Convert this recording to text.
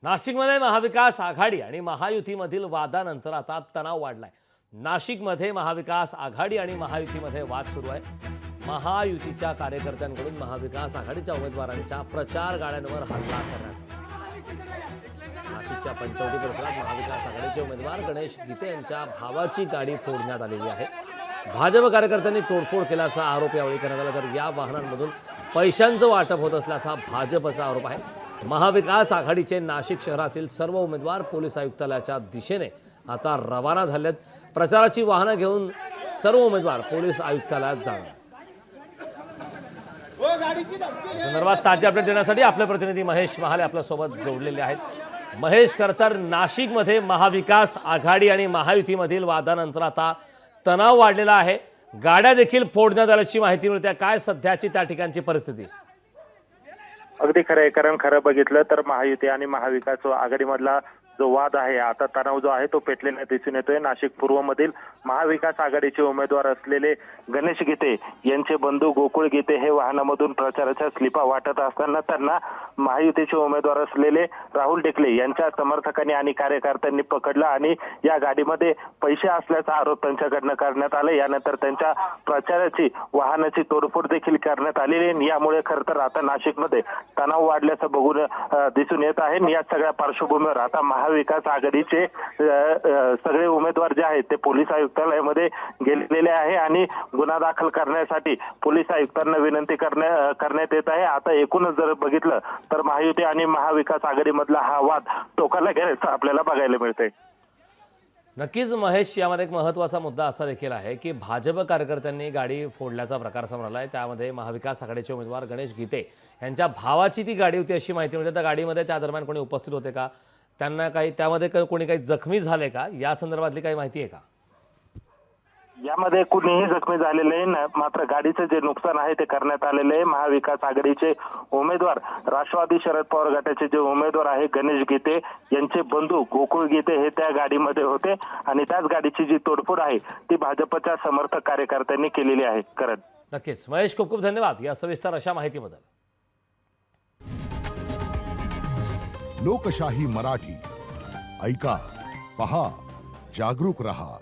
नाशिकमध्ये महाविकास आघाडी आणि महायुतीमधील वादानंतर आता तणाव वाढलाय। नाशिकमध्ये महाविकास आघाडी आणि महायुतीमध्ये वाद सुरू आहे। महायुतीच्या कार्यकर्त्यांकडून महाविकास आघाडीच्या उमेदवारांच्या प्रचार गाड्यांवर हल्ला करण्यात आला। नाशिकच्या पंचवटी परिसरात महाविकास आघाडीचे उमेदवार गणेश गीते यांच्या भावाची गाडी फोडण्यात आलेली आहे। भाजप कार्यकर्त्यांनी तोडफोड केल्याचा आरोप यावेळी करण्यात आला। तर या वाहनांमधून पैशांचं वाटप होत असल्याचा भाजपचा आरोप आहे। महाविकास आघाडीचे नाशिक शहरातील सर्व उमेदवार पोलीस आयुक्तालयाच्या दिशेने आता रवाना झालेत। प्रचाराची वाहनं घेऊन सर्व उमेदवार पोलीस आयुक्तालयात जाणार। संदर्भात ताजे अपडेट देण्यासाठी आपले प्रतिनिधी महेश महाले आपल्यासोबत जोडलेले आहेत। महेश, खरतर नाशिकमध्ये महाविकास आघाडी आणि महायुतीमधील वादानंतर आता तणाव वाढलेला आहे। गाड्या देखील फोडण्यात आल्याची माहिती मिळते। काय सध्याची त्या ठिकाणची परिस्थिती? अगदी खरं आहे, कारण खरं बघितलं तर महायुती आणि महाविकास आघाडीमधला जो वाद आहे, आता तणाव जो आहे तो पेटलेला दिसून येतोय। नाशिक पूर्व मधील महाविकास आघाडीचे उमेदवार असलेले गणेश गीते यांचे बंधू गोकुळ गीते हे वाहनामधून प्रचाराच्या स्लिपा वाटत असताना त्यांना महायुतीचे उमेदवार असलेले राहुल ढेकले यांच्या समर्थकांनी आणि कार्यकर्त्यांनी पकडलं आणि या गाडीमध्ये पैसे असल्याचा आरोप त्यांच्याकडनं करण्यात आला। यानंतर त्यांच्या प्रचाराची वाहनाची तोडफोड देखील करण्यात आलेली आहे। यामुळे खरं तर आता नाशिकमध्ये तणाव वाढल्याचं बघून दिसून येत आहे। या सगळ्या पार्श्वभूमीवर आता महाविकास आघाडीचे सगळे उमेदवार जे आहेत ते पोलीस आयुक्तालयामध्ये गेलेले आहे आणि गुन्हा दाखल करण्यासाठी पोलीस आयुक्तांना विनंती करण्यात येत आहे। आता एकूणच जर बघितलं तर महायुती आणि महाविकास आघाडीमधला हा वाद टोकाला गेल्याचं आपल्याला बघायला मिळतंय। नक्कीच महेश, यामध्ये एक महत्त्वाचा मुद्दा असा देखील आहे की भाजप कार्यकर्त्यांनी गाडी फोडल्याचा प्रकार समोर आला आहे। त्यामध्ये महाविकास आघाडीचे उमेदवार गणेश गीते यांच्या भावाची ती गाडी होती अशी माहिती मिळते। त्या गाडीमध्ये त्या दरम्यान कोणी उपस्थित होते का? त्यांना काही त्यामध्ये कोणी काही जखमी झाले का? या संदर्भातली काही माहिती आहे का? यामध्ये कुणीही जखमी झालेले नाही, मात्र गाडीचं जे नुकसान आहे ते करण्यात आलेले आहे। महाविकास आघाडीचे उमेदवार राष्ट्रवादी शरद पवार गटाचे जे उमेदवार आहे गणेश गीते यांचे बंधू गोकुळ गीते हे त्या गाडीमध्ये होते आणि त्याच गाडीची जी तोडफोड आहे ती भाजपच्या समर्थक कार्यकर्त्यांनी केलेली आहे। करण, नक्कीच महेश, खूप खूप धन्यवाद या सविस्तर अशा माहितीबद्दल। लोकशाही मराठी ऐका, पहा, जागरूक रहा।